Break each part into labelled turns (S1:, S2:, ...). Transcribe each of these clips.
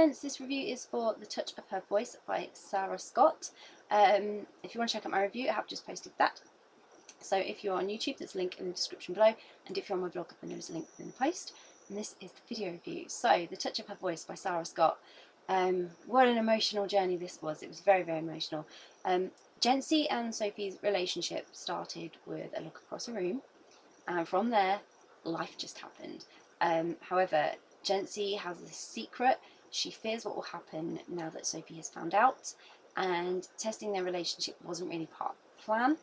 S1: comments. This review is for The Touch of Her Voice by Sara Scott. If you want to check out my review, I have just posted that. So if you're on YouTube, there's a link in the description below, and if you're on my blog, then there's a link in the post. And this is the video review. So, The Touch of Her Voice by Sara Scott. What an emotional journey this was. It was very, very emotional. Jency and Sophie's relationship started with a look across a room, and from there, life just happened. However, Jency has this secret. She fears what will happen now that Sophie has found out, and testing their relationship wasn't really part of the plan.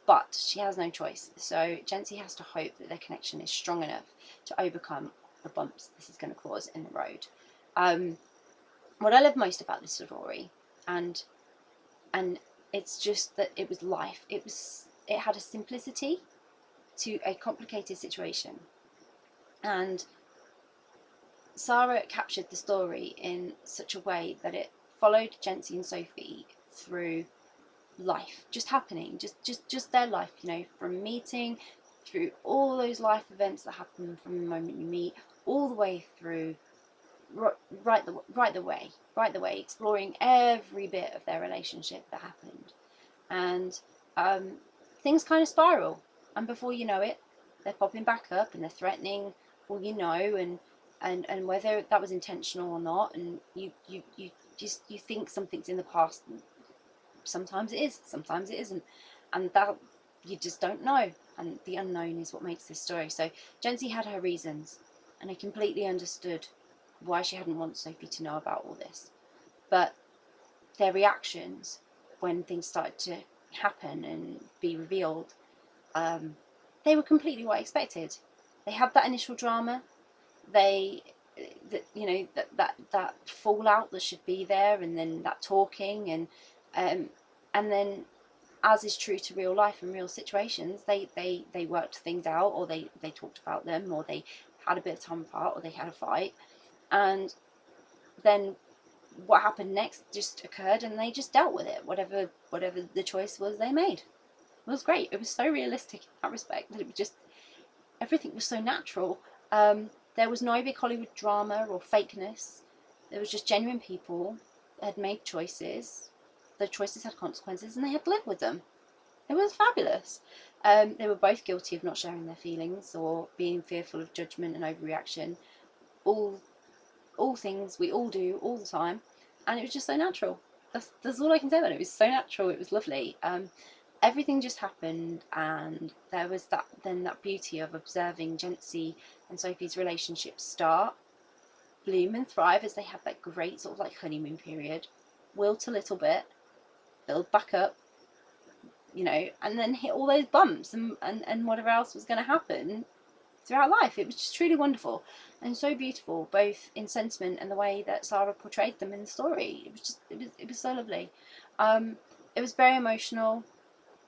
S1: But she has no choice, so Jency has to hope that their connection is strong enough to overcome the bumps this is going to cause in the road. What I love most about this story, and it's just that it was life. It had a simplicity to a complicated situation, and Sara captured the story in such a way that it followed Jency and Sophie through life, just happening, just their life, you know, from meeting, through all those life events that happen from the moment you meet, all the way through, right the way, exploring every bit of their relationship that happened. And things kind of spiral, and before you know it, they're popping back up and they're threatening all you know, and whether that was intentional or not, and you think something's in the past. Sometimes it is, sometimes it isn't, and that you just don't know, and the unknown is what makes this story. So Jency had her reasons, and I completely understood why she hadn't wanted Sophie to know about all this, but their reactions when things started to happen and be revealed, they were completely what I expected. They had that initial drama, that fallout that should be there, and then that talking, and then, as is true to real life and real situations, they worked things out, or they talked about them, or they had a bit of time apart, or they had a fight, and then what happened next just occurred, and they just dealt with it. Whatever the choice was they made. It was great. It was so realistic in that respect that it was just, everything was so natural. There was no big Hollywood drama or fakeness. There was just genuine people that had made choices. The choices had consequences, and they had to live with them. It was fabulous. They were both guilty of not sharing their feelings or being fearful of judgment and overreaction. All things we all do all the time, and it was just so natural. That's all I can say about it. It was so natural. It was lovely. Everything just happened, and there was that beauty of observing Jency and Sophie's relationship start, bloom and thrive as they have that great sort of like honeymoon period, wilt a little bit, build back up, you know, and then hit all those bumps and whatever else was going to happen throughout life. It was just truly wonderful and so beautiful, both in sentiment and the way that Sara portrayed them in the story. It was so lovely. It was very emotional,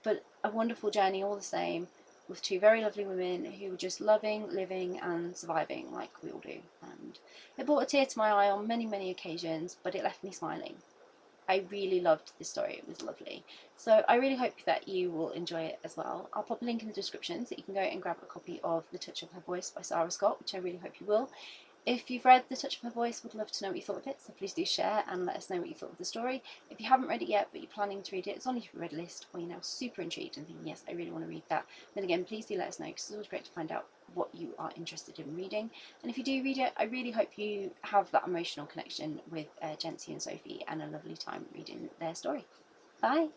S1: but a wonderful journey all the same, with two very lovely women who were just loving, living and surviving like we all do. And it brought a tear to my eye on many, many occasions, but it left me smiling. I really loved this story. It was lovely. So I really hope that you will enjoy it as well. I'll pop a link in the description so you can go and grab a copy of The Touch of Her Voice by Sara Scott, which I really hope you will. If you've read The Touch of Her Voice, would love to know what you thought of it, so please do share and let us know what you thought of the story. If you haven't read it yet, but you're planning to read it, it's on your read list, or you're now super intrigued and thinking, yes, I really want to read that, then again, please do let us know, because it's always great to find out what you are interested in reading. And if you do read it, I really hope you have that emotional connection with Jency and Sophie, and a lovely time reading their story. Bye!